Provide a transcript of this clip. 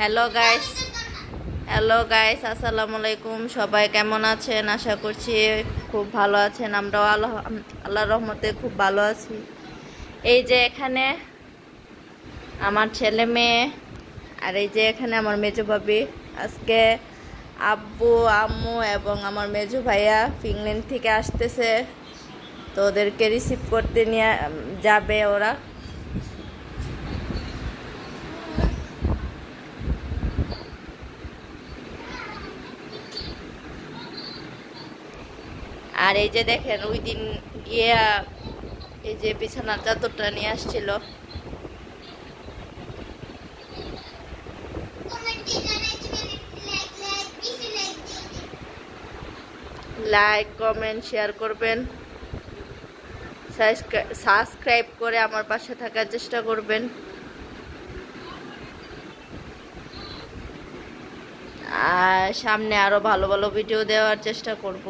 Hello guys আসসালামু আলাইকুম। সবাই কেমন আছেন? আশা করছি খুব ভালো আছেন। আমরাও আল্লাহর রহমতে খুব ভালো আছি। এই যে এখানে আমার ছেলে মেয়ে, আর এই যে এখানে আমার মেজো ভাবি। আজকে আব্বু আম্মু এবং আমার মেজো ভাইয়া ফিনল্যান্ড থেকে আসতেছে, তো ওদেরকে রিসিভ করতে নিয়ে যাবে ওরা। আর এই যে দেখেন ওই দিন গিয়া এই যে বিছানার চাদরটা নিয়ে আসছিল। লাইক কমেন্ট শেয়ার করবেন, সাবস্ক্রাইব করে আমার পাশে থাকার চেষ্টা করবেন। আর সামনে আরো ভালো ভালো ভিডিও দেওয়ার চেষ্টা করব।